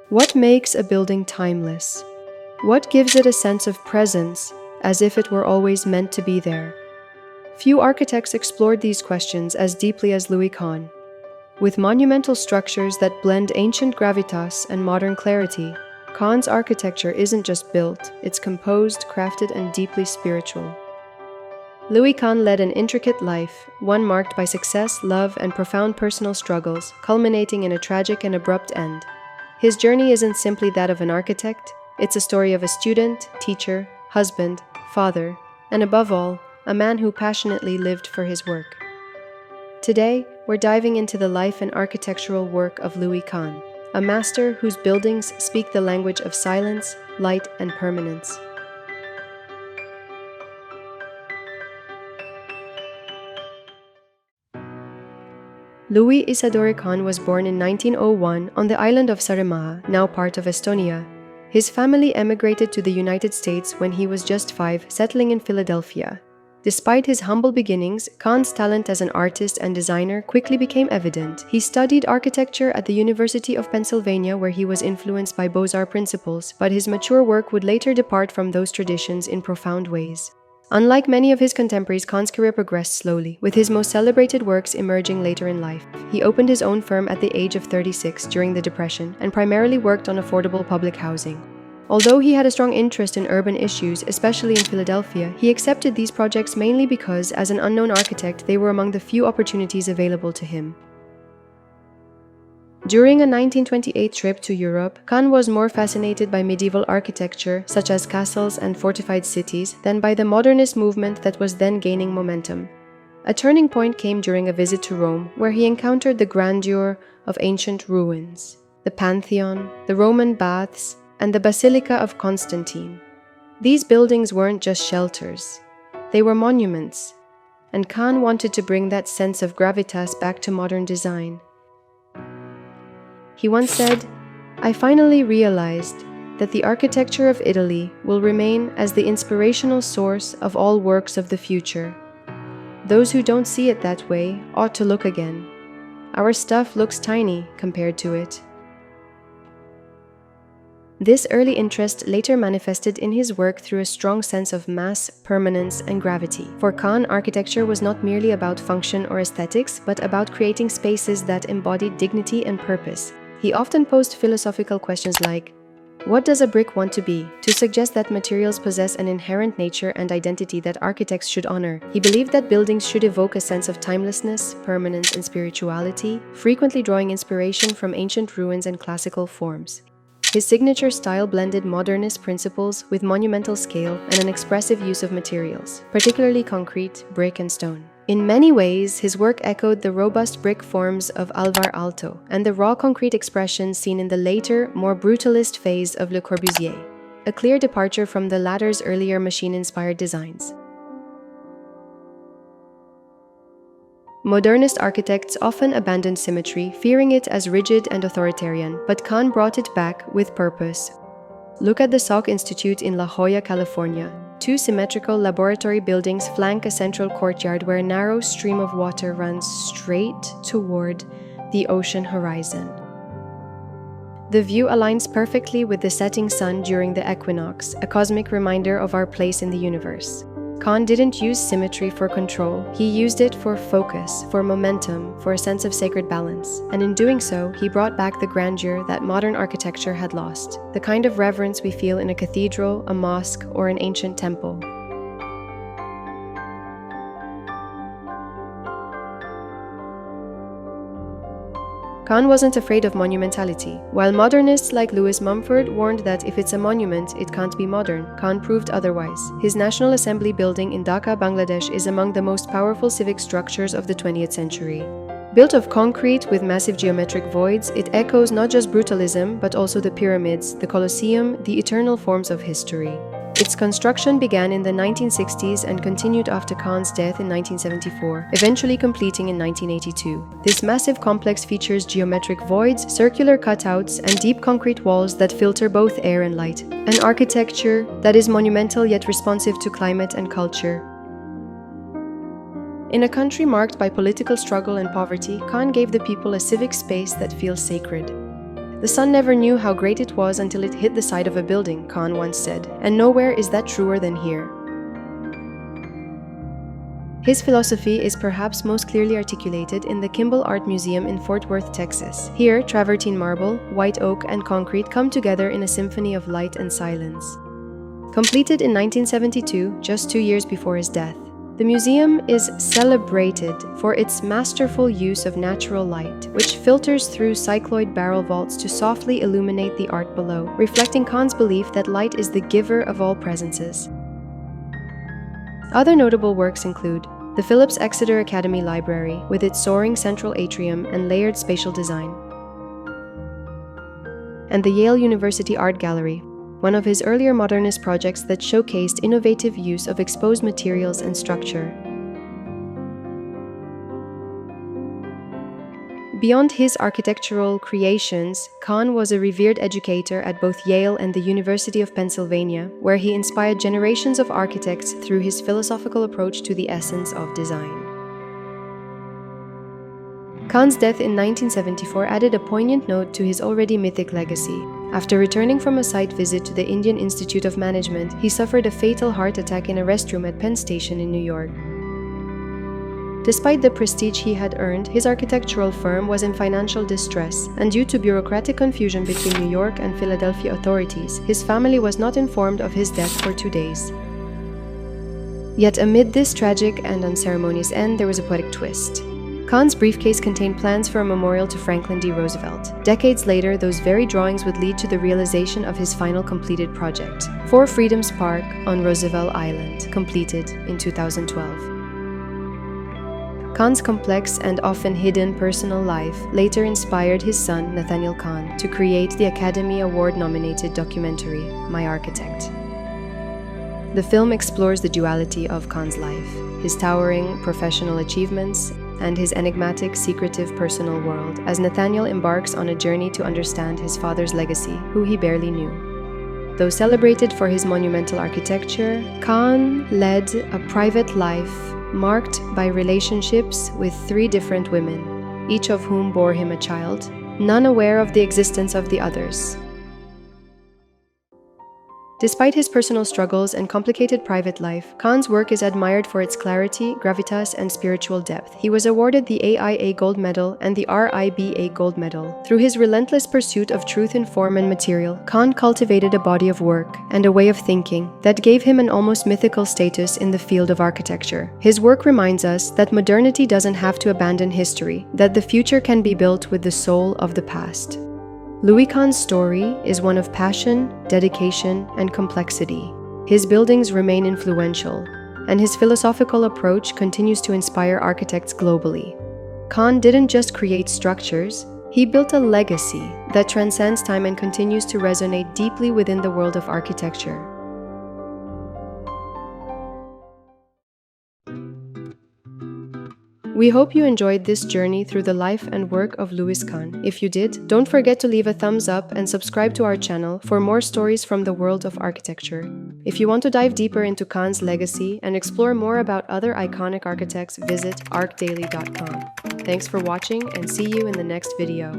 What makes a building timeless? What gives it a sense of presence, as if it were always meant to be there? Few architects explored these questions as deeply as Louis Kahn. With monumental structures that blend ancient gravitas and modern clarity, Kahn's architecture isn't just built, it's composed, crafted, and deeply spiritual. Louis Kahn led an intricate life, one marked by success, love, and profound personal struggles, culminating in a tragic and abrupt end. His journey isn't simply that of an architect, it's a story of a student, teacher, husband, father, and above all, a man who passionately lived for his work. Today, we're diving into the life and architectural work of Louis Kahn, a master whose buildings speak the language of silence, light, and permanence. Louis Isidore Kahn was born in 1901 on the island of Saaremaa, now part of Estonia. His family emigrated to the United States when he was just 5, settling in Philadelphia. Despite his humble beginnings, Kahn's talent as an artist and designer quickly became evident. He studied architecture at the University of Pennsylvania, where he was influenced by Beaux-Arts principles, but his mature work would later depart from those traditions in profound ways. Unlike many of his contemporaries, Kahn's career progressed slowly, with his most celebrated works emerging later in life. He opened his own firm at the age of 36 during the Depression and primarily worked on affordable public housing. Although he had a strong interest in urban issues, especially in Philadelphia, he accepted these projects mainly because, as an unknown architect, they were among the few opportunities available to him. During a 1928 trip to Europe, Kahn was more fascinated by medieval architecture, such as castles and fortified cities, than by the modernist movement that was then gaining momentum. A turning point came during a visit to Rome, where he encountered the grandeur of ancient ruins, the Pantheon, the Roman baths, and the Basilica of Constantine. These buildings weren't just shelters, they were monuments, and Kahn wanted to bring that sense of gravitas back to modern design. He once said, "I finally realized that the architecture of Italy will remain as the inspirational source of all works of the future. Those who don't see it that way ought to look again. Our stuff looks tiny compared to it." This early interest later manifested in his work through a strong sense of mass, permanence, and gravity. For Kahn, architecture was not merely about function or aesthetics, but about creating spaces that embodied dignity and purpose. He often posed philosophical questions like, "What does a brick want to be?" to suggest that materials possess an inherent nature and identity that architects should honor. He believed that buildings should evoke a sense of timelessness, permanence, and spirituality, frequently drawing inspiration from ancient ruins and classical forms. His signature style blended modernist principles with monumental scale and an expressive use of materials, particularly concrete, brick, and stone. In many ways, his work echoed the robust brick forms of Alvar Aalto and the raw concrete expressions seen in the later, more brutalist phase of Le Corbusier, a clear departure from the latter's earlier machine-inspired designs. Modernist architects often abandoned symmetry, fearing it as rigid and authoritarian, but Kahn brought it back with purpose. Look at the Salk Institute in La Jolla, California. 2 symmetrical laboratory buildings flank a central courtyard where a narrow stream of water runs straight toward the ocean horizon. The view aligns perfectly with the setting sun during the equinox, a cosmic reminder of our place in the universe. Kahn didn't use symmetry for control, he used it for focus, for momentum, for a sense of sacred balance. And in doing so, he brought back the grandeur that modern architecture had lost, the kind of reverence we feel in a cathedral, a mosque, or an ancient temple. Kahn wasn't afraid of monumentality. While modernists like Louis Mumford warned that if it's a monument, it can't be modern, Kahn proved otherwise. His National Assembly building in Dhaka, Bangladesh is among the most powerful civic structures of the 20th century. Built of concrete with massive geometric voids, it echoes not just brutalism, but also the pyramids, the Colosseum, the eternal forms of history. Its construction began in the 1960s and continued after Kahn's death in 1974, eventually completing in 1982. This massive complex features geometric voids, circular cutouts, and deep concrete walls that filter both air and light. An architecture that is monumental yet responsive to climate and culture. In a country marked by political struggle and poverty, Kahn gave the people a civic space that feels sacred. "The sun never knew how great it was until it hit the side of a building," Kahn once said, "and nowhere is that truer than here." His philosophy is perhaps most clearly articulated in the Kimball Art Museum in Fort Worth, Texas. Here, travertine marble, white oak, and concrete come together in a symphony of light and silence. Completed in 1972, just 2 years before his death, the museum is celebrated for its masterful use of natural light, which filters through cycloid barrel vaults to softly illuminate the art below, reflecting Kahn's belief that light is the giver of all presences. Other notable works include the Phillips Exeter Academy Library, with its soaring central atrium and layered spatial design, and the Yale University Art Gallery, one of his earlier modernist projects that showcased innovative use of exposed materials and structure. Beyond his architectural creations, Kahn was a revered educator at both Yale and the University of Pennsylvania, where he inspired generations of architects through his philosophical approach to the essence of design. Kahn's death in 1974 added a poignant note to his already mythic legacy. After returning from a site visit to the Indian Institute of Management, he suffered a fatal heart attack in a restroom at Penn Station in New York. Despite the prestige he had earned, his architectural firm was in financial distress, and due to bureaucratic confusion between New York and Philadelphia authorities, his family was not informed of his death for 2 days. Yet amid this tragic and unceremonious end, there was a poetic twist. Kahn's briefcase contained plans for a memorial to Franklin D. Roosevelt. Decades later, those very drawings would lead to the realization of his final completed project, 4 Freedoms Park on Roosevelt Island, completed in 2012. Kahn's complex and often hidden personal life later inspired his son, Nathaniel Kahn, to create the Academy Award-nominated documentary, My Architect. The film explores the duality of Kahn's life, his towering professional achievements, and his enigmatic, secretive personal world, as Nathaniel embarks on a journey to understand his father's legacy, who he barely knew. Though celebrated for his monumental architecture, Kahn led a private life marked by relationships with 3 different women, each of whom bore him a child, none aware of the existence of the others. Despite his personal struggles and complicated private life, Kahn's work is admired for its clarity, gravitas, and spiritual depth. He was awarded the AIA Gold Medal and the RIBA Gold Medal. Through his relentless pursuit of truth in form and material, Kahn cultivated a body of work and a way of thinking that gave him an almost mythical status in the field of architecture. His work reminds us that modernity doesn't have to abandon history, that the future can be built with the soul of the past. Louis Kahn's story is one of passion, dedication, and complexity. His buildings remain influential, and his philosophical approach continues to inspire architects globally. Kahn didn't just create structures, he built a legacy that transcends time and continues to resonate deeply within the world of architecture. We hope you enjoyed this journey through the life and work of Louis Kahn. If you did, don't forget to leave a thumbs up and subscribe to our channel for more stories from the world of architecture. If you want to dive deeper into Kahn's legacy and explore more about other iconic architects, visit archdaily.com. Thanks for watching and see you in the next video.